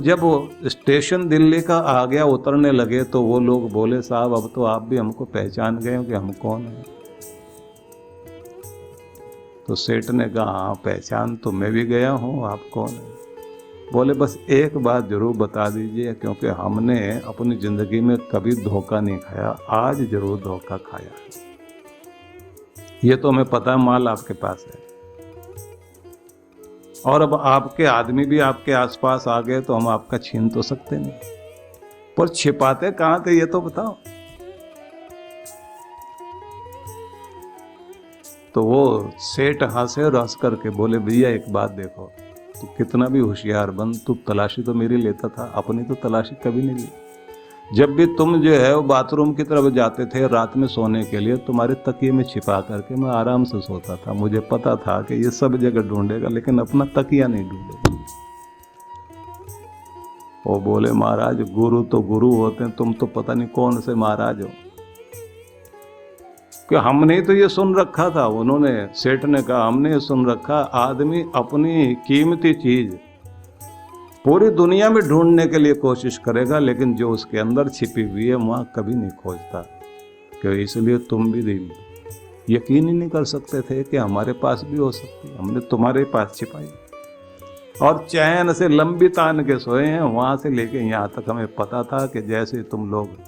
जब वो स्टेशन दिल्ली का आ गया, उतरने लगे, तो वो लोग बोले साहब अब तो आप भी हमको पहचान गए हो कि हम कौन हैं। तो सेठ ने कहा हाँ पहचान तो मैं भी गया हूँ, आप कौन हैं। बोले बस एक बात जरूर बता दीजिए, क्योंकि हमने अपनी जिंदगी में कभी धोखा नहीं खाया, आज जरूर धोखा खाया है। ये तो हमें पता है माल आपके पास है, और अब आपके आदमी भी आपके आसपास आ गए तो हम आपका छीन तो सकते नहीं, पर छिपाते कहाँ थे ये तो बताओ। तो वो सेठ हंसे और हंस करके बोले भैया एक बात देखो, तू कितना भी होशियार बन, तू तलाशी तो मेरी लेता था, अपनी तो तलाशी कभी नहीं ली। जब भी तुम जो है वो बाथरूम की तरफ जाते थे रात में सोने के लिए, तुम्हारे तकिए में छिपा करके मैं आराम से सोता था। मुझे पता था कि ये सब जगह ढूंढेगा लेकिन अपना तकिया नहीं ढूंढेगा। वो बोले महाराज गुरु तो गुरु होते हैं, तुम तो पता नहीं कौन से महाराज हो, कि हमने तो ये सुन रखा था। उन्होंने, सेठ ने कहा हमने ये सुन रखा, आदमी अपनी कीमती चीज पूरी दुनिया में ढूंढने के लिए कोशिश करेगा, लेकिन जो उसके अंदर छिपी हुई है वहां कभी नहीं खोजता। क्यों? इसलिए तुम भी यकीन ही नहीं कर सकते थे कि हमारे पास भी हो सकती, हमने तुम्हारे पास छिपाई और चैन से लंबी तान के सोए हैं। वहां से लेके यहाँ तक हमें पता था कि जैसे तुम लोग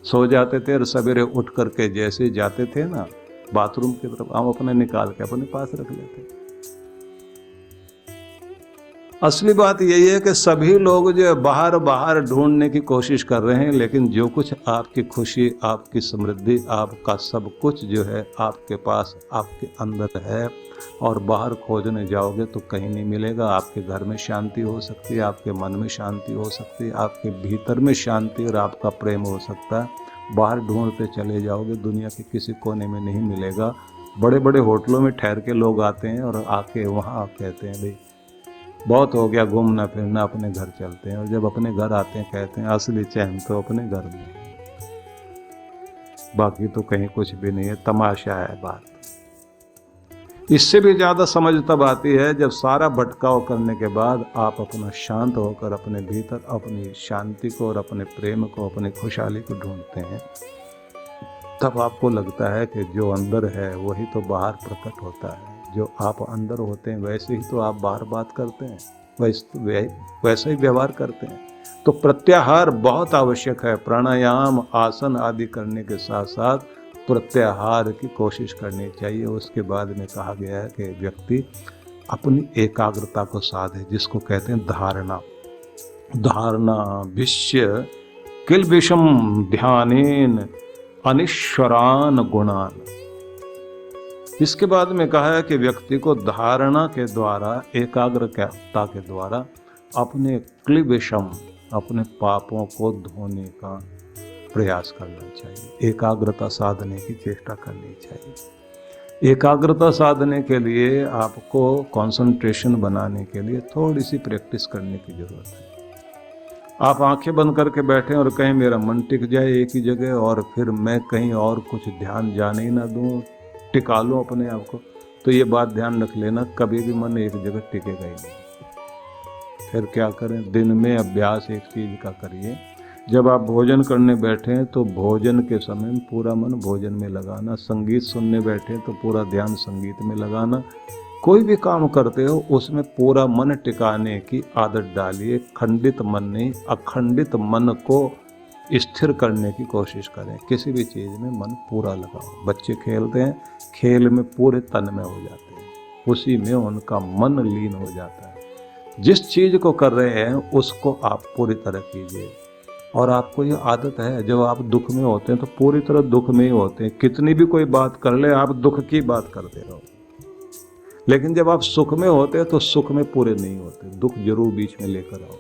सो जाते थे और सवेरे उठ करके जैसे जाते थे ना बाथरूम की तरफ, हम अपने निकाल के अपने पास रख लेते। असली बात यही है कि सभी लोग जो बाहर बाहर ढूंढने की कोशिश कर रहे हैं, लेकिन जो कुछ आपकी खुशी, आपकी समृद्धि, आपका सब कुछ जो है आपके पास, आपके अंदर है, और बाहर खोजने जाओगे तो कहीं नहीं मिलेगा। आपके घर में शांति हो सकती है, आपके मन में शांति हो सकती है, आपके भीतर में शांति और आपका प्रेम हो सकता है। बाहर ढूंढते चले जाओगे दुनिया के किसी कोने में नहीं मिलेगा। बड़े बड़े होटलों में ठहर के लोग आते हैं और आके वहाँ कहते हैं भाई बहुत हो गया घूमना फिरना, अपने घर चलते हैं, और जब अपने घर आते हैं कहते हैं असली चैन तो अपने घर में, बाकी तो कहीं कुछ भी नहीं है, तमाशा है बात। इससे भी ज्यादा समझ तब आती है जब सारा भटकाव करने के बाद आप अपना शांत होकर अपने भीतर अपनी शांति को और अपने प्रेम को, अपनी खुशहाली को ढूंढते हैं। तब आपको लगता है कि जो अंदर है वही तो बाहर प्रकट होता है। जो आप अंदर होते हैं वैसे ही तो आप बाहर बात करते हैं, वैसे ही व्यवहार करते हैं। तो प्रत्याहार बहुत आवश्यक है। प्राणायाम, आसन आदि करने के साथ साथ प्रत्याहार की कोशिश करनी चाहिए। उसके बाद में कहा गया है कि व्यक्ति अपनी एकाग्रता को साधे, जिसको कहते हैं धारणा। धारणा विश्य किल विषम ध्यानेन अनिश्वरान गुणान। इसके बाद में कहा है कि व्यक्ति को धारणा के द्वारा, एकाग्रता के द्वारा अपने क्लिविषम, अपने पापों को धोने का प्रयास करना चाहिए, एकाग्रता साधने की चेष्टा करनी चाहिए। एकाग्रता साधने के लिए आपको कंसंट्रेशन बनाने के लिए थोड़ी सी प्रैक्टिस करने की जरूरत है। आप आंखें बंद करके बैठें और कहीं मेरा मन टिक जाए एक ही जगह, और फिर मैं कहीं और कुछ ध्यान जाने ही ना दूं, टिका लूं अपने आप को, तो ये बात ध्यान रख लेना कभी भी मन एक जगह टिकेगा ही नहीं। फिर क्या करें? दिन में अभ्यास एक चीज का करिए। जब आप भोजन करने बैठे तो भोजन के समय पूरा मन भोजन में लगाना। संगीत सुनने बैठे तो पूरा ध्यान संगीत में लगाना। कोई भी काम करते हो उसमें पूरा मन टिकाने की आदत डालिए। खंडित मन नहीं, अखंडित मन को स्थिर करने की कोशिश करें। किसी भी चीज़ में मन पूरा लगाओ। बच्चे खेलते हैं, खेल में पूरे तन में हो जाते हैं, उसी में उनका मन लीन हो जाता है। जिस चीज़ को कर रहे हैं उसको आप पूरी तरह कीजिए। और आपको ये आदत है, जब आप दुख में होते हैं तो पूरी तरह दुख में ही होते हैं। कितनी भी कोई बात कर ले आप दुख की बात करते रहो, लेकिन जब आप सुख में होते हैं तो सुख में पूरे नहीं होते, दुख जरूर बीच में लेकर आओ।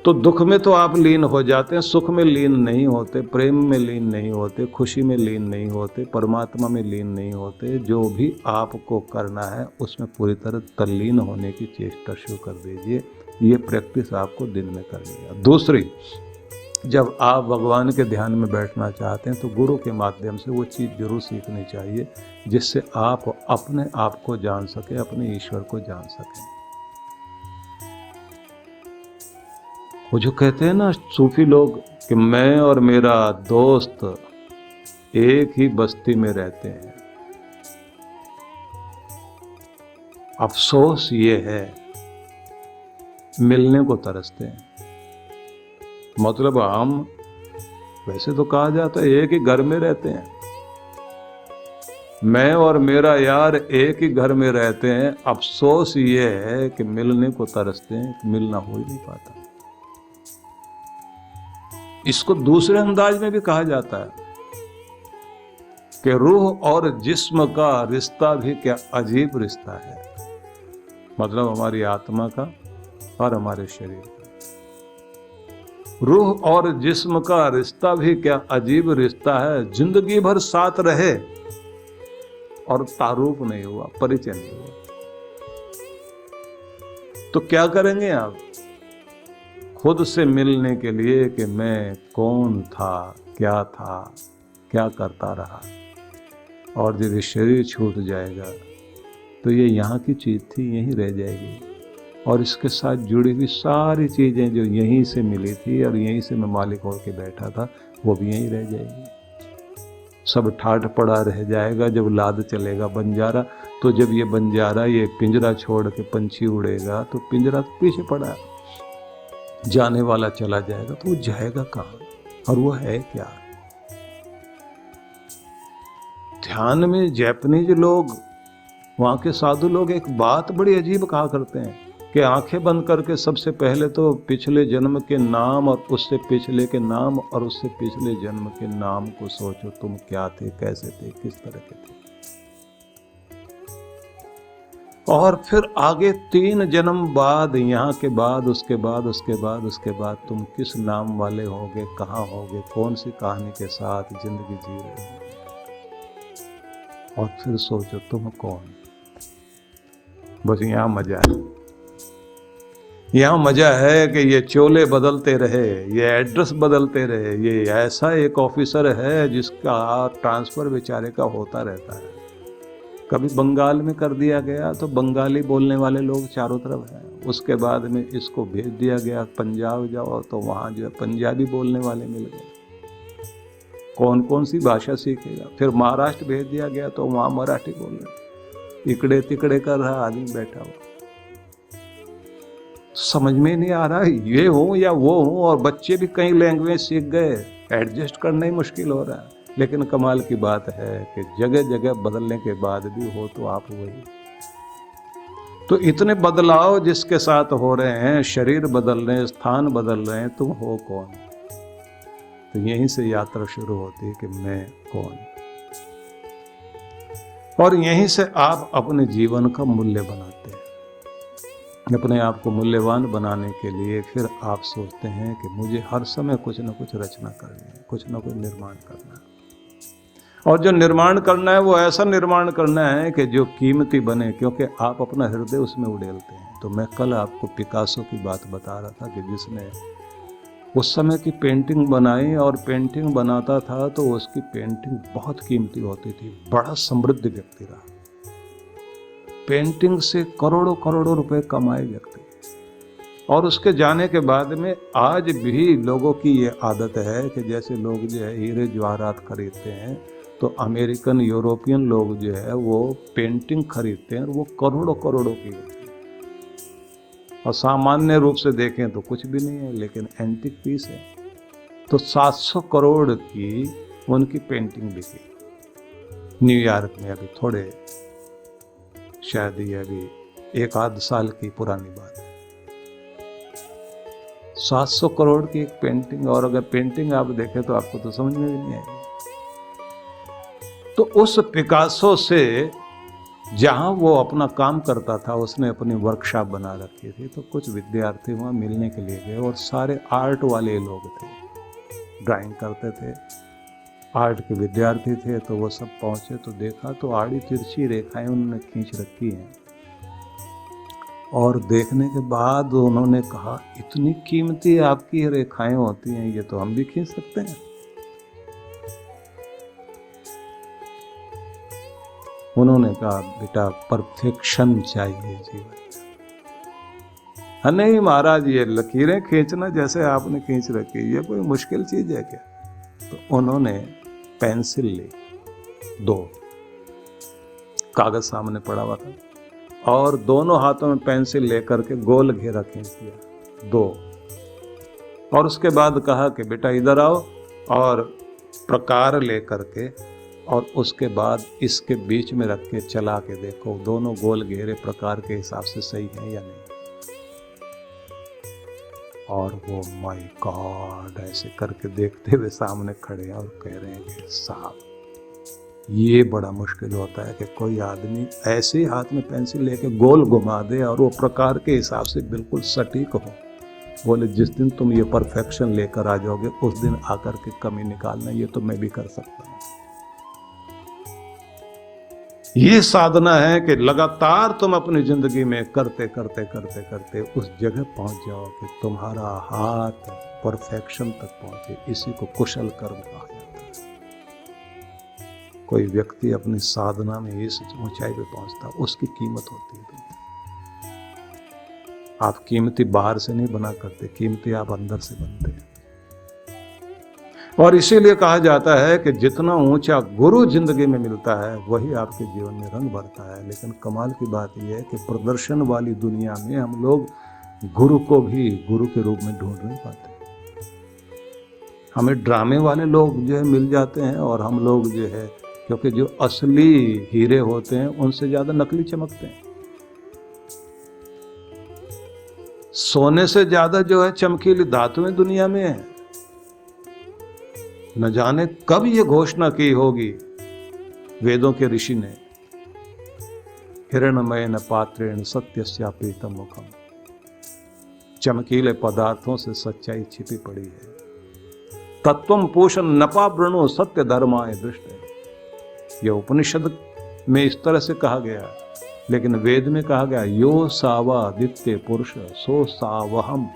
तो दुख में तो आप लीन हो जाते हैं, सुख में लीन नहीं होते, प्रेम में लीन नहीं होते, खुशी में लीन नहीं होते, परमात्मा में लीन नहीं होते। जो भी आपको करना है उसमें पूरी तरह तल्लीन होने की चेष्टा शुरू कर दीजिए। ये प्रैक्टिस आपको दिन में करनी है। दूसरी, जब आप भगवान के ध्यान में बैठना चाहते हैं तो गुरु के माध्यम से वो चीज़ जरूर सीखनी चाहिए जिससे आप अपने आप को जान सकें, अपने ईश्वर को जान सकें। वो जो कहते हैं ना सूफी लोग कि मैं और मेरा दोस्त एक ही बस्ती में रहते हैं, अफसोस ये है मिलने को तरसते हैं। मतलब हम वैसे तो कहा जाता है एक ही घर में रहते हैं, मैं और मेरा यार एक ही घर में रहते हैं, अफसोस ये है कि मिलने को तरसते हैं, मिलना हो ही नहीं पाता। इसको दूसरे अंदाज में भी कहा जाता है कि रूह और जिस्म का रिश्ता भी क्या अजीब रिश्ता है। मतलब हमारी आत्मा का और हमारे शरीर का, रूह और जिस्म का रिश्ता भी क्या अजीब रिश्ता है। जिंदगी भर साथ रहे और तारुफ नहीं हुआ, परिचय नहीं हुआ, तो क्या करेंगे आप? खुद से मिलने के लिए कि मैं कौन था, क्या करता रहा, और जब ये शरीर छूट जाएगा तो ये यहाँ की चीज थी, यहीं रह जाएगी, और इसके साथ जुड़ी हुई सारी चीजें जो यहीं से मिली थी और यहीं से मैं मालिक होकर बैठा था, वो भी यहीं रह जाएगी। सब ठाठ पड़ा रह जाएगा। जब लाद चलेगा बंजारा, तो जब ये बंजारा ये पिंजरा छोड़ के पंछी उड़ेगा तो पिंजरा तो पीछे पड़ा, जाने वाला चला जाएगा, तो वो जाएगा कहाँ और वो है क्या? ध्यान में जापानीज लोग, वहां के साधु लोग एक बात बड़ी अजीब कहा करते हैं कि आंखें बंद करके सबसे पहले तो पिछले जन्म के नाम और उससे पिछले के नाम और उससे पिछले जन्म के नाम को सोचो, तुम क्या थे, कैसे थे, किस तरह के थे, और फिर आगे 3 जन्म बाद, यहाँ के बाद, उसके बाद, उसके बाद, उसके बाद तुम किस नाम वाले होगे, कहाँ होगे, कौन सी कहानी के साथ जिंदगी जी रहे हो, और फिर सोचो तुम कौन। बस यहाँ मजा है। यहाँ मजा है कि ये चोले बदलते रहे, ये एड्रेस बदलते रहे। ये ऐसा एक ऑफिसर है जिसका ट्रांसफर बेचारे का होता रहता है। कभी बंगाल में कर दिया गया तो बंगाली बोलने वाले लोग चारों तरफ हैं, उसके बाद में इसको भेज दिया गया पंजाब जाओ तो वहाँ जो है पंजाबी बोलने वाले मिल गए, कौन कौन सी भाषा सीखेगा। फिर महाराष्ट्र भेज दिया गया तो वहाँ मराठी बोल रहे, इकड़े तिकड़े कर रहा आदमी बैठा हुआ, समझ में नहीं आ रहा ये हो या वो हो, और बच्चे भी कई लैंग्वेज सीख गए, एडजस्ट करना ही मुश्किल हो रहा है। लेकिन कमाल की बात है कि जगह जगह बदलने के बाद भी हो तो आप वही। तो इतने बदलाव जिसके साथ हो रहे हैं, शरीर बदल रहे हैं, स्थान बदल रहे हैं, तुम हो कौन? तो यहीं से यात्रा शुरू होती है कि मैं कौन, और यहीं से आप अपने जीवन का मूल्य बनाते हैं। अपने आप को मूल्यवान बनाने के लिए फिर आप सोचते हैं कि मुझे हर समय कुछ न कुछ रचना करनी है, कुछ न कुछ निर्माण करना है, और जो निर्माण करना है वो ऐसा निर्माण करना है कि जो कीमती बने, क्योंकि आप अपना हृदय उसमें उड़ेलते हैं। तो मैं कल आपको पिकासो की बात बता रहा था कि जिसने उस समय की पेंटिंग बनाई, और पेंटिंग बनाता था तो उसकी पेंटिंग बहुत कीमती होती थी, बड़ा समृद्ध व्यक्ति रहा, पेंटिंग से करोड़ों करोड़ों रुपए कमाए व्यक्ति। और उसके जाने के बाद में आज भी लोगों की ये आदत है कि जैसे लोग जो है हीरे जवाहरात खरीदते हैं, तो अमेरिकन यूरोपियन लोग जो है वो पेंटिंग खरीदते हैं, और वो करोड़ों करोड़ों की होती है, और सामान्य रूप से देखें तो कुछ भी नहीं है, लेकिन एंटिक पीस है। तो 700 करोड़ की उनकी पेंटिंग बिकी न्यूयॉर्क में। अभी थोड़े शायद ये अभी 1 आध साल की पुरानी बात है, 700 करोड़ की एक पेंटिंग। और अगर पेंटिंग आप देखें तो आपको तो समझ में भी नहीं आएगी। तो उस पिकासो से जहां वो अपना काम करता था, उसने अपनी वर्कशॉप बना रखी थी, तो कुछ विद्यार्थी वहां मिलने के लिए गए, और सारे आर्ट वाले लोग थे, ड्राइंग करते थे, आर्ट के विद्यार्थी थे। तो वो सब पहुंचे तो देखा तो आड़ी तिरछी रेखाएं उन्होंने खींच रखी हैं, और देखने के बाद उन्होंने कहा इतनी कीमती आपकी रेखाएं होती हैं, ये तो हम भी खींच सकते हैं। उन्होंने कहा बेटा परफेक्शन चाहिए जीवन, हाँ नहीं महाराज, ये लकीरें खींचना जैसे आपने खींच रखी, ये कोई मुश्किल चीज है क्या? तो उन्होंने पेंसिल ली, 2 कागज सामने पड़ा हुआ था, और दोनों हाथों में पेंसिल लेकर के गोल घेरा खींच दिया 2, और उसके बाद कहा कि बेटा इधर आओ, और प्रकार लेकर के और उसके बाद इसके बीच में रख के चला के देखो दोनों गोल घेरे प्रकार के हिसाब से सही हैं या नहीं। और वो माय गॉड ऐसे करके देखते हुए सामने खड़े हैं और कह रहे हैं कि साहब ये बड़ा मुश्किल होता है कि कोई आदमी ऐसे ही हाथ में पेंसिल लेके गोल घुमा दे और वो प्रकार के हिसाब से बिल्कुल सटीक हो। बोले जिस दिन तुम ये परफेक्शन लेकर आ जाओगे उस दिन आकर के कमी निकालना, ये तो मैं भी कर सकता हूँ। ये साधना है कि लगातार तुम अपनी जिंदगी में करते करते करते करते उस जगह पहुंच जाओ कि तुम्हारा हाथ परफेक्शन तक पहुंचे। इसी को कुशल कर्म कहा जाता है। कोई व्यक्ति अपनी साधना में इस ऊंचाई पे पहुंचता, उसकी कीमत होती है। आप कीमती बाहर से नहीं बना करते, कीमती आप अंदर से बनते हैं। और इसीलिए कहा जाता है कि जितना ऊंचा गुरु जिंदगी में मिलता है वही आपके जीवन में रंग भरता है। लेकिन कमाल की बात यह है कि प्रदर्शन वाली दुनिया में हम लोग गुरु को भी गुरु के रूप में ढूंढ नहीं पाते। हमें ड्रामे वाले लोग जो है मिल जाते हैं, और हम लोग जो है क्योंकि जो असली हीरे होते हैं उनसे ज्यादा नकली चमकते हैं। सोने से ज्यादा जो है चमकीली धातुएं दुनिया में है। न जाने कब ये घोषणा की होगी वेदों के ऋषि ने, हिरण्मयेन पात्रेण सत्यस्यापीतम मुखम। चमकीले पदार्थों से सच्चाई छिपी पड़ी है। तत्वम पोषण नपा वृणो सत्य धर्माय दृष्ट। यह उपनिषद में इस तरह से कहा गया, लेकिन वेद में कहा गया यो सावादित्य पुरुष सो सावहम।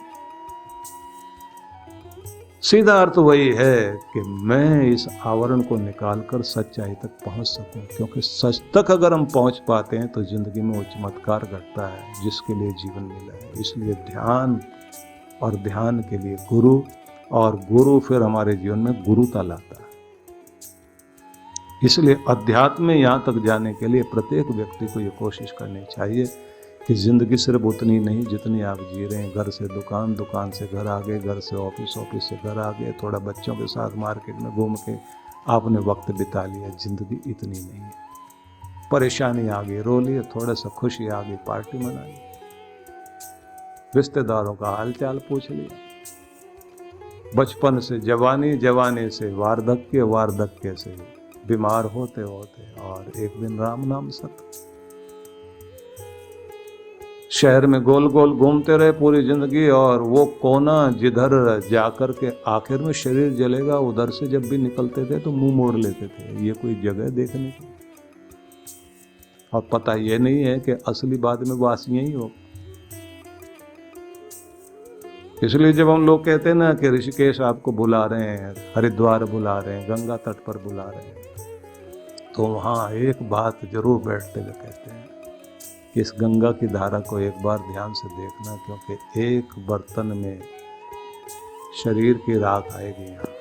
सीधा अर्थ वही है कि मैं इस आवरण को निकालकर सच्चाई तक पहुंच सकूं, क्योंकि सच तक अगर हम पहुंच पाते हैं तो जिंदगी में वो चमत्कार घटता है जिसके लिए जीवन मिला है। इसलिए ध्यान, और ध्यान के लिए गुरु, और गुरु फिर हमारे जीवन में गुरुता लाता है। इसलिए अध्यात्म में यहाँ तक जाने के लिए प्रत्येक व्यक्ति को ये कोशिश करनी चाहिए कि जिंदगी सिर्फ उतनी नहीं जितनी आप जी रहे हैं। घर से दुकान, दुकान से घर आ गए, घर से ऑफिस, ऑफिस से घर आ गए, थोड़ा बच्चों के साथ मार्केट में घूम के आपने वक्त बिता लिया। जिंदगी इतनी नहीं है। परेशानी आ गई, रो लिए, थोड़ा सा खुशी आ गई, पार्टी मना ली, रिश्तेदारों का हालचाल पूछ लिया। बचपन से जवानी, जवानी से वार्धक्य, वार्धक्य से बीमार होते होते और एक दिन राम नाम सत। शहर में गोल गोल घूमते रहे पूरी जिंदगी, और वो कोना जिधर जाकर के आखिर में शरीर जलेगा उधर से जब भी निकलते थे तो मुंह मोड़ लेते थे। ये कोई जगह देखने की? और पता ये नहीं है कि असली बाद में वासी ही हो। इसलिए जब हम लोग कहते हैं ना कि ऋषिकेश आपको बुला रहे हैं, हरिद्वार बुला रहे हैं, गंगा तट पर बुला रहे हैं, तो वहाँ एक बात जरूर बैठते हुए कहते हैं कि इस गंगा की धारा को एक बार ध्यान से देखना, क्योंकि एक बर्तन में शरीर की राख आएगी यहाँ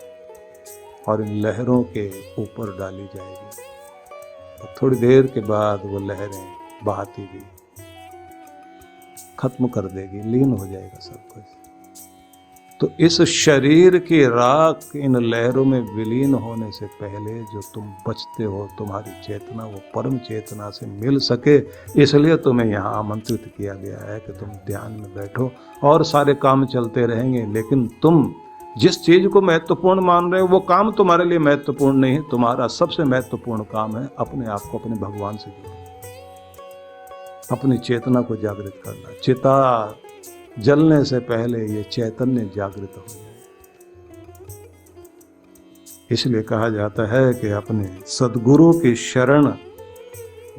और इन लहरों के ऊपर डाली जाएगी, और थोड़ी देर के बाद वो लहरें बहाती हुई खत्म कर देगी, लीन हो जाएगा सब कुछ। तो इस शरीर की राख इन लहरों में विलीन होने से पहले जो तुम बचते हो, तुम्हारी चेतना वो परम चेतना से मिल सके, इसलिए तुम्हें यहाँ आमंत्रित किया गया है कि तुम ध्यान में बैठो और सारे काम चलते रहेंगे। लेकिन तुम जिस चीज को महत्वपूर्ण मान रहे हो वो काम तुम्हारे लिए महत्वपूर्ण नहीं है। तुम्हारा सबसे महत्वपूर्ण काम है अपने आप को अपने भगवान से जोड़ना, अपनी चेतना को जागृत करना। चिता जलने से पहले ये चैतन्य जागृत हो जाए। इसलिए कहा जाता है कि अपने सद्गुरु की शरण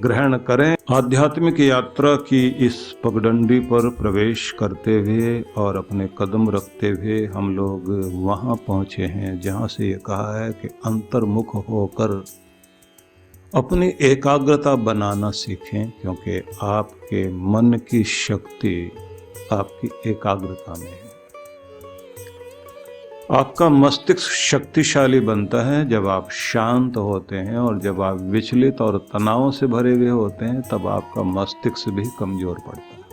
ग्रहण करें। आध्यात्मिक यात्रा की इस पगडंडी पर प्रवेश करते हुए और अपने कदम रखते हुए हम लोग वहाँ पहुँचे हैं जहाँ से ये कहा है कि अंतर्मुख होकर अपनी एकाग्रता बनाना सीखें, क्योंकि आपके मन की शक्ति आपकी एकाग्रता में है। आपका मस्तिष्क शक्तिशाली बनता है जब आप शांत होते हैं, और जब आप विचलित और तनाव से भरे हुए होते हैं तब आपका मस्तिष्क भी कमजोर पड़ता है।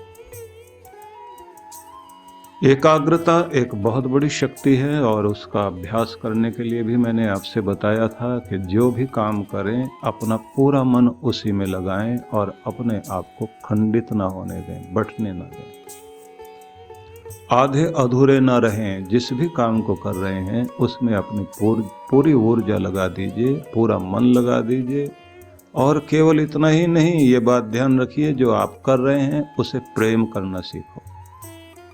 एकाग्रता एक बहुत बड़ी शक्ति है, और उसका अभ्यास करने के लिए भी मैंने आपसे बताया था कि जो भी काम करें अपना पूरा मन उसी में लगाएं और अपने आप को खंडित ना होने दें, बंटने ना दें, आधे अधूरे ना रहें। जिस भी काम को कर रहे हैं उसमें अपनी पूरी ऊर्जा लगा दीजिए, पूरा मन लगा दीजिए। और केवल इतना ही नहीं, ये बात ध्यान रखिए, जो आप कर रहे हैं उसे प्रेम करना सीखो।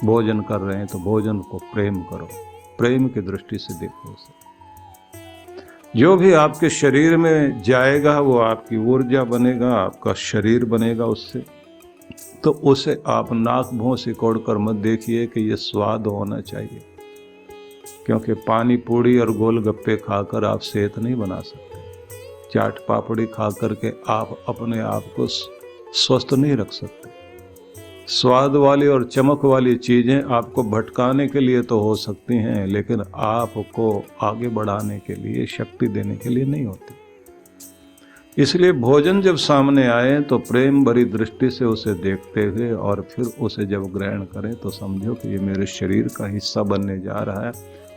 भोजन कर रहे हैं तो भोजन को प्रेम करो, प्रेम की दृष्टि से देखो उसे। जो भी आपके शरीर में जाएगा वो आपकी ऊर्जा बनेगा, आपका शरीर बनेगा उससे। तो उसे आप नाक भौं सिकोड़ कर मत देखिए कि ये स्वाद होना चाहिए, क्योंकि पानी पूड़ी और गोलगप्पे खाकर आप सेहत नहीं बना सकते। चाट पापड़ी खा करके आप अपने आप को स्वस्थ नहीं रख सकते। स्वाद वाली और चमक वाली चीज़ें आपको भटकाने के लिए तो हो सकती हैं, लेकिन आपको आगे बढ़ाने के लिए, शक्ति देने के लिए नहीं होती। इसलिए भोजन जब सामने आए तो प्रेम भरी दृष्टि से उसे देखते हुए और फिर उसे जब ग्रहण करें तो समझो कि ये मेरे शरीर का हिस्सा बनने जा रहा है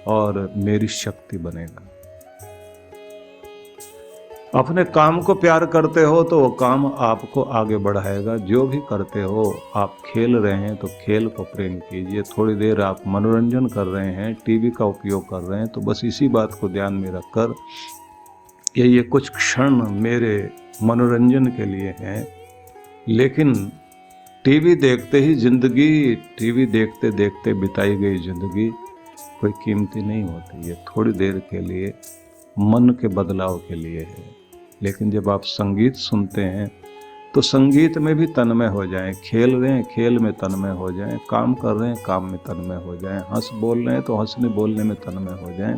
और मेरी शक्ति बनेगा। अपने काम को प्यार करते हो तो वो काम आपको आगे बढ़ाएगा। जो भी करते हो, आप खेल रहे हैं तो खेल को प्रेम कीजिए। थोड़ी देर आप मनोरंजन कर रहे हैं, टीवी का उपयोग कर रहे हैं, तो बस इसी बात को ध्यान में रखकर ये कुछ क्षण मेरे मनोरंजन के लिए हैं। लेकिन टीवी देखते ही जिंदगी, टीवी देखते देखते बिताई गई जिंदगी कोई कीमती नहीं होती। ये थोड़ी देर के लिए, मन के बदलाव के लिए है। लेकिन जब आप संगीत सुनते हैं तो संगीत में भी तन्मय हो जाएं। खेल रहे हैं, खेल में तन्मय हो जाएं। काम कर रहे हैं, काम में तन्मय हो जाएं। हंस बोल रहे हैं तो हंसने बोलने में तन्मय हो जाएं।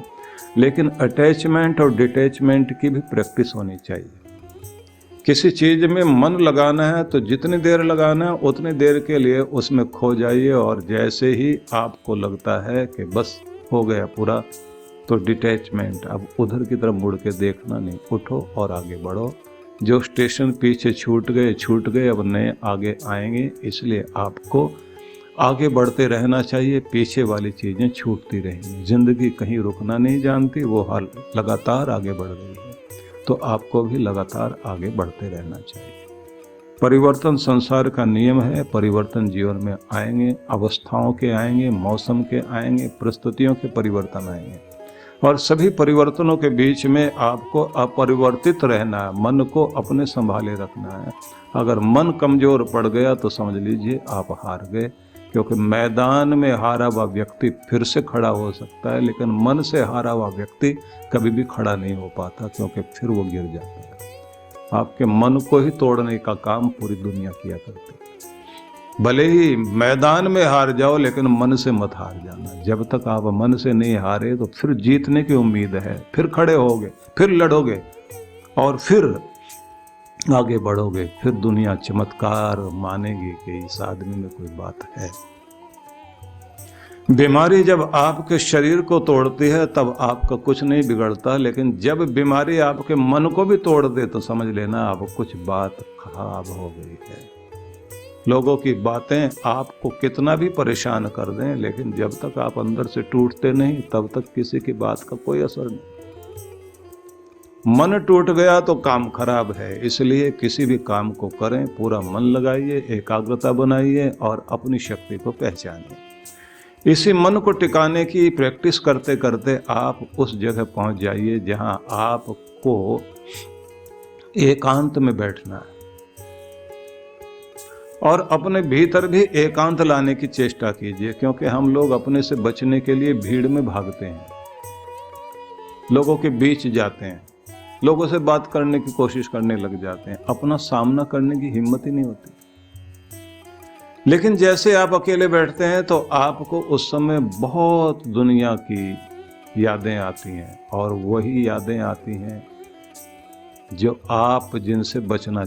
लेकिन अटैचमेंट और डिटैचमेंट की भी प्रैक्टिस होनी चाहिए। किसी चीज़ में मन लगाना है तो जितनी देर लगाना है उतनी देर के लिए उसमें खो जाइए, और जैसे ही आपको लगता है कि बस हो गया पूरा, तो डिटैचमेंट, अब उधर की तरफ मुड़ के देखना नहीं, उठो और आगे बढ़ो। जो स्टेशन पीछे छूट गए, अब नए आगे आएंगे। इसलिए आपको आगे बढ़ते रहना चाहिए, पीछे वाली चीज़ें छूटती रहेंगी। जिंदगी कहीं रुकना नहीं जानती, वो हाल लगातार आगे बढ़ रही है, तो आपको भी लगातार आगे बढ़ते रहना चाहिए। परिवर्तन संसार का नियम है। परिवर्तन जीवन में आएंगे, अवस्थाओं के आएंगे, मौसम के आएंगे, परिस्थितियों के परिवर्तन आएंगे, और सभी परिवर्तनों के बीच में आपको अपरिवर्तित रहना है, मन को अपने संभाले रखना है। अगर मन कमजोर पड़ गया तो समझ लीजिए आप हार गए, क्योंकि मैदान में हारा हुआ व्यक्ति फिर से खड़ा हो सकता है, लेकिन मन से हारा हुआ व्यक्ति कभी भी खड़ा नहीं हो पाता, क्योंकि फिर वो गिर जाता है। आपके मन को ही तोड़ने का काम पूरी दुनिया किया करती है। भले ही मैदान में हार जाओ, लेकिन मन से मत हार जाना। जब तक आप मन से नहीं हारे तो फिर जीतने की उम्मीद है, फिर खड़े होगे, फिर लड़ोगे और फिर आगे बढ़ोगे। फिर दुनिया चमत्कार मानेगी कि इस आदमी में कोई बात है। बीमारी जब आपके शरीर को तोड़ती है तब आपका कुछ नहीं बिगड़ता, लेकिन जब बीमारी आपके मन को भी तोड़ दे तो समझ लेना आप कुछ बात खराब हो गई है। लोगों की बातें आपको कितना भी परेशान कर दें, लेकिन जब तक आप अंदर से टूटते नहीं तब तक किसी की बात का कोई असर नहीं। मन टूट गया तो काम खराब है। इसलिए किसी भी काम को करें, पूरा मन लगाइए, एकाग्रता बनाइए और अपनी शक्ति को पहचानिए। इसी मन को टिकाने की प्रैक्टिस करते करते आप उस जगह पहुंच जाइए जहां आपको एकांत में बैठना है, और अपने भीतर भी एकांत लाने की चेष्टा कीजिए। क्योंकि हम लोग अपने से बचने के लिए भीड़ में भागते हैं, लोगों के बीच जाते हैं, लोगों से बात करने की कोशिश करने लग जाते हैं, अपना सामना करने की हिम्मत ही नहीं होती। लेकिन जैसे आप अकेले बैठते हैं तो आपको उस समय बहुत दुनिया की यादें आती हैं, और वही यादें आती हैं जो आप जिनसे बचना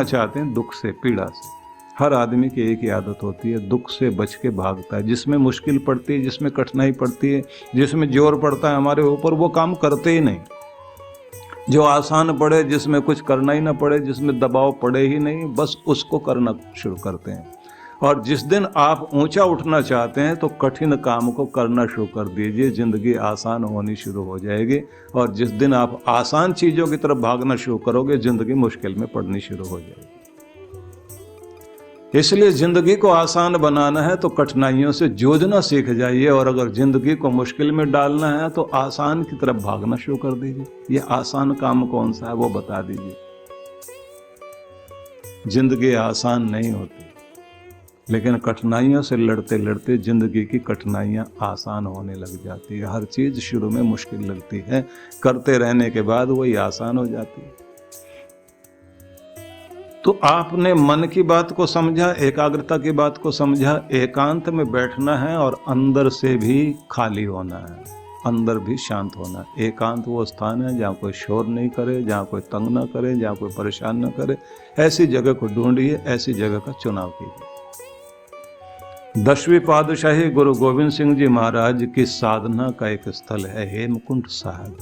चाहते हैं दुख से, पीड़ा से। हर आदमी की एक ही आदत होती है, दुख से बच के भागता है। जिसमें मुश्किल पड़ती है, जिसमें कठिनाई पड़ती है, जिसमें जोर पड़ता है हमारे ऊपर, वो काम करते ही नहीं। जो आसान पड़े, जिसमें कुछ करना ही ना पड़े, जिसमें दबाव पड़े ही नहीं, बस उसको करना शुरू करते हैं। और जिस दिन आप ऊंचा उठना चाहते हैं तो कठिन काम को करना शुरू कर दीजिए, जिंदगी आसान होनी शुरू हो जाएगी। और जिस दिन आप आसान चीजों की तरफ भागना शुरू करोगे, जिंदगी मुश्किल में पड़नी शुरू हो जाएगी। इसलिए जिंदगी को आसान बनाना है तो कठिनाइयों से जूझना सीख जाइए, और अगर जिंदगी को मुश्किल में डालना है तो आसान की तरफ भागना शुरू कर दीजिए। ये आसान काम कौन सा है वो बता दीजिए। जिंदगी आसान नहीं होती, लेकिन कठिनाइयों से लड़ते लड़ते जिंदगी की कठिनाइयां आसान होने लग जाती है। हर चीज शुरू में मुश्किल लगती है, करते रहने के बाद वही आसान हो जाती है। तो आपने मन की बात को समझा, एकाग्रता की बात को समझा, एकांत में बैठना है और अंदर से भी खाली होना है, अंदर भी शांत होना है। एकांत वो स्थान है जहाँ कोई शोर नहीं करे, जहाँ कोई तंग ना करे, जहाँ कोई परेशान ना करे। ऐसी जगह को ढूंढिए, ऐसी जगह का चुनाव कीजिए। 10वीं पातशाही गुरु गोविंद सिंह जी महाराज की साधना का एक स्थल है हेमकुंड साहब।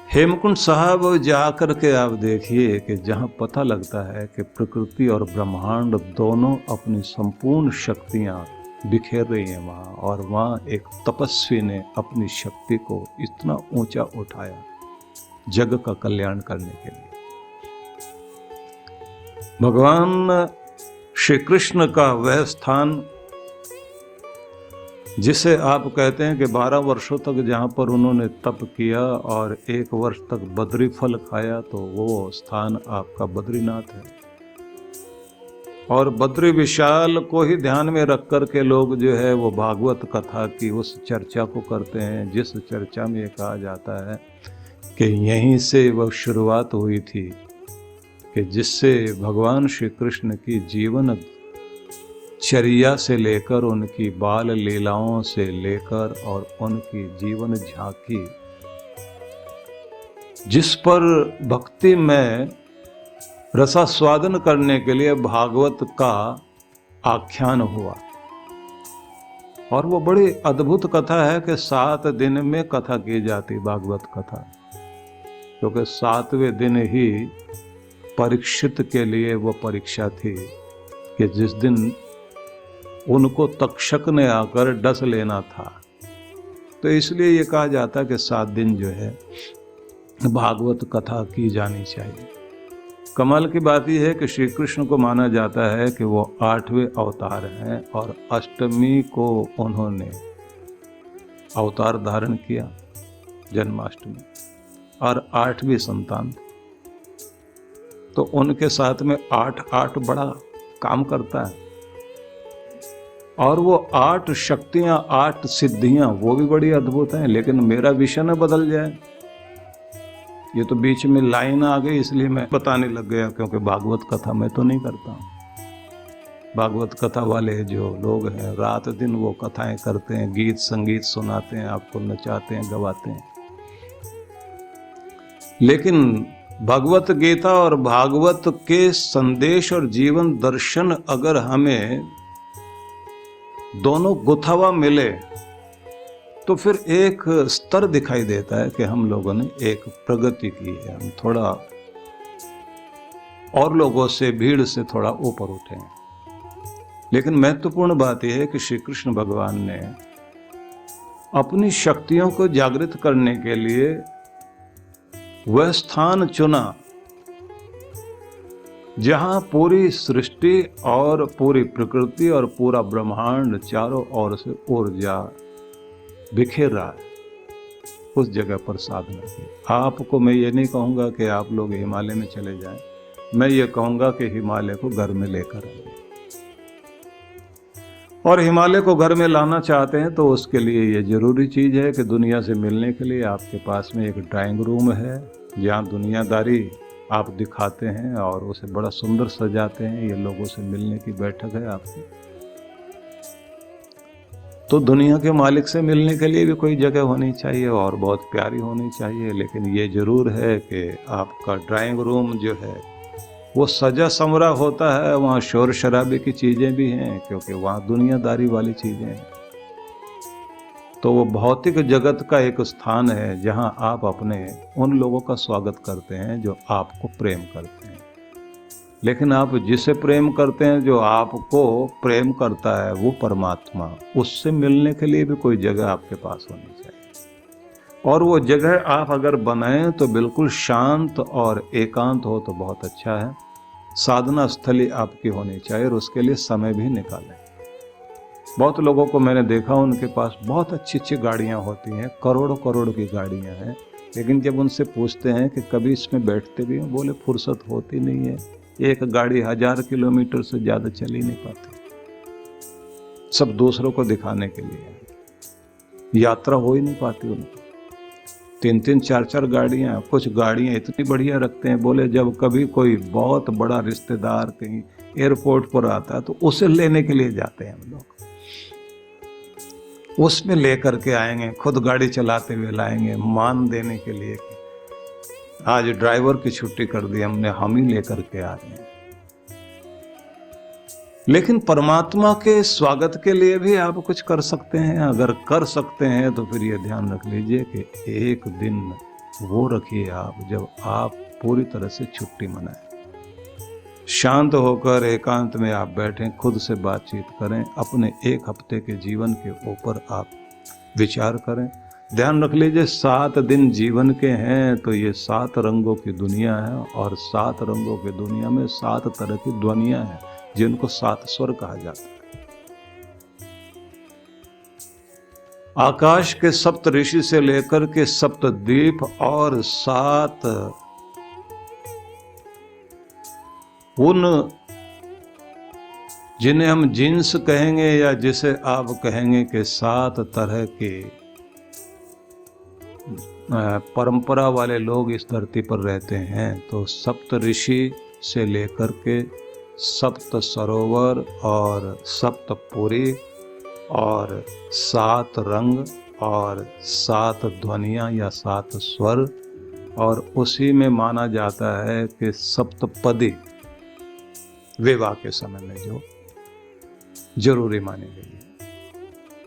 हेमकुंड साहब जाकर के आप देखिए कि जहाँ पता लगता है कि प्रकृति और ब्रह्मांड दोनों अपनी संपूर्ण शक्तियाँ बिखेर रही हैं वहाँ, और वहाँ एक तपस्वी ने अपनी शक्ति को इतना ऊंचा उठाया जग का कल्याण करने के लिए। भगवान श्री कृष्ण का वह स्थान जिसे आप कहते हैं कि 12 वर्षों तक जहाँ पर उन्होंने तप किया और 1 वर्ष तक बद्री फल खाया, तो वो स्थान आपका बद्रीनाथ है। और बद्री विशाल को ही ध्यान में रख कर के लोग जो है वो भागवत कथा की उस चर्चा को करते हैं, जिस चर्चा में ये कहा जाता है कि यहीं से वह शुरुआत हुई थी कि जिससे भगवान श्री कृष्ण की जीवन चर्या से लेकर, उनकी बाल लीलाओं से लेकर और उनकी जीवन झांकी, जिस पर भक्ति में रसास्वादन करने के लिए भागवत का आख्यान हुआ। और वो बड़ी अद्भुत कथा है कि 7 दिन में कथा की जाती भागवत कथा, क्योंकि 7वें दिन ही परीक्षित के लिए वो परीक्षा थी कि जिस दिन उनको तक्षक ने आकर डस लेना था। तो इसलिए ये कहा जाता है कि 7 दिन जो है भागवत कथा की जानी चाहिए। कमाल की बात यह है कि श्री कृष्ण को माना जाता है कि वो 8वें अवतार हैं, और अष्टमी को उन्होंने अवतार धारण किया जन्माष्टमी, और 8वीं संतान। तो उनके साथ में 8 बड़ा काम करता है। और वो 8 शक्तियां, 8 सिद्धियां, वो भी बड़ी अद्भुत हैं। लेकिन मेरा विषय न बदल जाए, ये तो बीच में लाइन आ गई इसलिए मैं बताने लग गया, क्योंकि भागवत कथा मैं तो नहीं करता हूँ। भागवत कथा वाले जो लोग हैं रात दिन वो कथाएं करते हैं, गीत संगीत सुनाते हैं, आपको नचाते हैं, गवाते हैं। लेकिन भगवत गीता और भागवत के संदेश और जीवन दर्शन अगर हमें दोनों गुथावा मिले तो फिर एक स्तर दिखाई देता है कि हम लोगों ने एक प्रगति की है, हम थोड़ा और लोगों से, भीड़ से थोड़ा ऊपर उठे हैं। लेकिन महत्वपूर्ण बात यह है कि श्री कृष्ण भगवान ने अपनी शक्तियों को जागृत करने के लिए वह स्थान चुना जहां पूरी सृष्टि और पूरी प्रकृति और पूरा ब्रह्मांड चारों ओर से ऊर्जा बिखेर रहा है। उस जगह पर साधना की। आपको मैं ये नहीं कहूँगा कि आप लोग हिमालय में चले जाएं, मैं ये कहूँगा कि हिमालय को घर में लेकर आइए। और हिमालय को घर में लाना चाहते हैं तो उसके लिए ये जरूरी चीज़ है कि दुनिया से मिलने के लिए आपके पास में एक ड्राइंग रूम है, जहाँ दुनियादारी आप दिखाते हैं और उसे बड़ा सुंदर सजाते हैं। ये लोगों से मिलने की बैठक है आपकी। तो दुनिया के मालिक से मिलने के लिए भी कोई जगह होनी चाहिए और बहुत प्यारी होनी चाहिए। लेकिन ये जरूर है कि आपका ड्राइंग रूम जो है वो सजा संवरा होता है, वहाँ शोर शराबे की चीजें भी हैं, क्योंकि वहाँ दुनियादारी वाली चीजें हैं। तो वो भौतिक जगत का एक स्थान है जहाँ आप अपने उन लोगों का स्वागत करते हैं जो आपको प्रेम करते हैं। लेकिन आप जिसे प्रेम करते हैं, जो आपको प्रेम करता है, वो परमात्मा, उससे मिलने के लिए भी कोई जगह आपके पास होनी चाहिए। और वो जगह आप अगर बनाएं तो बिल्कुल शांत और एकांत हो तो बहुत अच्छा है। साधना स्थली आपकी होनी चाहिए और उसके लिए समय भी निकालें। बहुत लोगों को मैंने देखा, उनके पास बहुत अच्छी अच्छी गाड़ियां होती हैं, करोड़ों करोड़ की गाड़ियां हैं, लेकिन जब उनसे पूछते हैं कि कभी इसमें बैठते भी हैं, बोले फुर्सत होती नहीं है। एक गाड़ी 1000 किलोमीटर से ज़्यादा चल ही नहीं पाती, सब दूसरों को दिखाने के लिए, यात्रा हो ही नहीं पाती उनकी। 3-3, 4-4 गाड़ियाँ, कुछ गाड़ियाँ इतनी बढ़िया रखते हैं, बोले जब कभी कोई बहुत बड़ा रिश्तेदार कहीं एयरपोर्ट पर आता है तो उसे लेने के लिए जाते हैं हम लोग, उसमें लेकर के आएंगे, खुद गाड़ी चलाते हुए लाएंगे, मान देने के लिए कि आज ड्राइवर की छुट्टी कर दी हमने, हम ही लेकर के आ रहे हैं। लेकिन परमात्मा के स्वागत के लिए भी आप कुछ कर सकते हैं। अगर कर सकते हैं तो फिर ये ध्यान रख लीजिए कि एक दिन वो रखिए आप जब आप पूरी तरह से छुट्टी मनाएं, शांत होकर एकांत में आप बैठें, खुद से बातचीत करें, अपने एक हफ्ते के जीवन के ऊपर आप विचार करें। ध्यान रख लीजिए 7 दिन जीवन के हैं, तो ये 7 रंगों की दुनिया है, और 7 रंगों की दुनिया में 7 तरह की ध्वनियां हैं, जिनको 7 स्वर कहा जाता है। आकाश के 7 ऋषि से लेकर के 7 द्वीप और 7 उन जिन्हें हम जिन्स कहेंगे, या जिसे आप कहेंगे कि 7 तरह के परंपरा वाले लोग इस धरती पर रहते हैं। तो 7 ऋषि से लेकर के 7 सरोवर और 7 पुरी और 7 रंग और 7 ध्वनियाँ या 7 स्वर, और उसी में माना जाता है कि सप्तपदी विवाह के समय में जो जरूरी मानी गई है।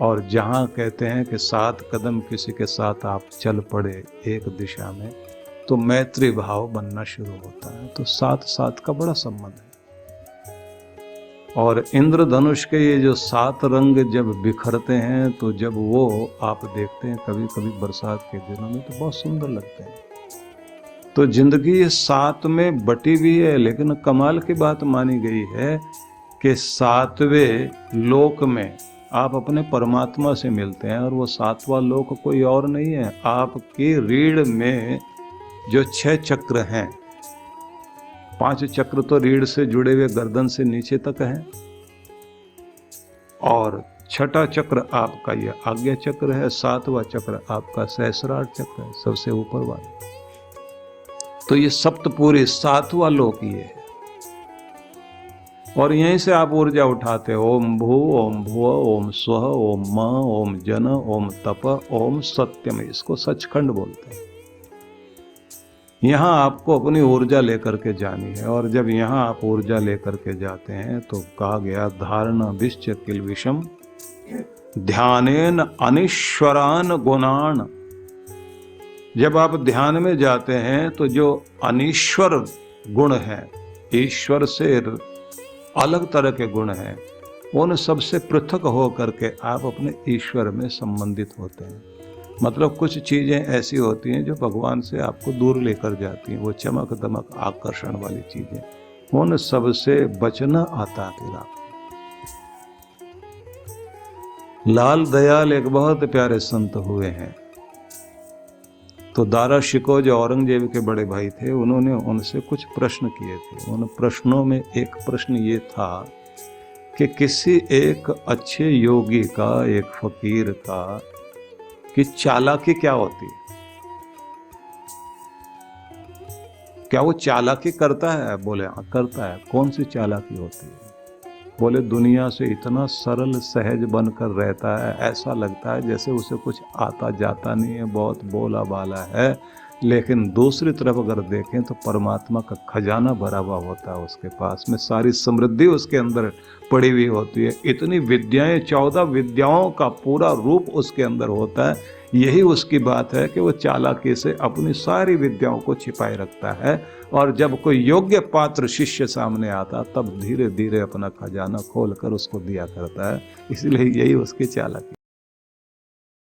और जहाँ कहते हैं कि 7 कदम किसी के साथ आप चल पड़े एक दिशा में, तो मैत्री भाव बनना शुरू होता है। तो 7-7 का बड़ा संबंध है। और इंद्रधनुष के ये जो 7 रंग जब बिखरते हैं, तो जब वो आप देखते हैं कभी कभी बरसात के दिनों में, तो बहुत सुंदर लगते हैं। तो जिंदगी ये 7 में बटी हुई है, लेकिन कमाल की बात मानी गई है कि 7वें लोक में आप अपने परमात्मा से मिलते हैं, और वो 7वां लोक कोई और नहीं है, आपकी रीढ़ में जो 6 चक्र हैं, 5 चक्र तो रीढ़ से जुड़े हुए गर्दन से नीचे तक हैं, और 6ठा चक्र आपका ये आज्ञा चक्र है, 7वां चक्र आपका सहस्रार चक्र है, सबसे ऊपर वाला। तो ये सप्तपुरी 7वां लोक ये है, और यहीं से आप ऊर्जा उठाते हो। ओम भू, ओम भुव, ओम स्वः, ओम म, ओम जन, ओम तप, ओम सत्यम, इसको सचखंड बोलते हैं। यहाँ आपको अपनी ऊर्जा लेकर के जानी है, और जब यहाँ आप ऊर्जा लेकर के जाते हैं तो कहा गया धारणा विश्च किल विषम ध्यानेन अनीश्वरान गुणान। जब आप ध्यान में जाते हैं तो जो अनीश्वर गुण है, ईश्वर से अलग तरह के गुण हैं, उन सबसे पृथक हो करके आप अपने ईश्वर में संबंधित होते हैं। मतलब कुछ चीज़ें ऐसी होती हैं जो भगवान से आपको दूर लेकर जाती हैं, वो चमक दमक आकर्षण वाली चीज़ें, उन सबसे बचना आता फिर आप। लाल दयाल एक बहुत प्यारे संत हुए हैं, तो दारा शिकोह जो औरंगजेब के बड़े भाई थे, उन्होंने उनसे कुछ प्रश्न किए थे। उन प्रश्नों में एक प्रश्न ये था कि किसी एक अच्छे योगी का, एक फकीर का, कि चालाकी क्या होती है, क्या वो चालाकी करता है? बोले हाँ करता है। कौन सी चालाकी होती है? बोले दुनिया से इतना सरल सहज बनकर रहता है, ऐसा लगता है जैसे उसे कुछ आता जाता नहीं है, बहुत बोला बाला है, लेकिन दूसरी तरफ अगर देखें तो परमात्मा का खजाना भरा हुआ होता है उसके पास में, सारी समृद्धि उसके अंदर पड़ी हुई होती है। इतनी विद्याएं, 14 विद्याओं का पूरा रूप उसके अंदर होता है। यही उसकी बात है कि वो चालाकी से अपनी सारी विद्याओं को छिपाए रखता है, और जब कोई योग्य पात्र शिष्य सामने आता तब धीरे धीरे अपना खजाना खोल कर उसको दिया करता है। इसलिए यही उसकी चालाकी।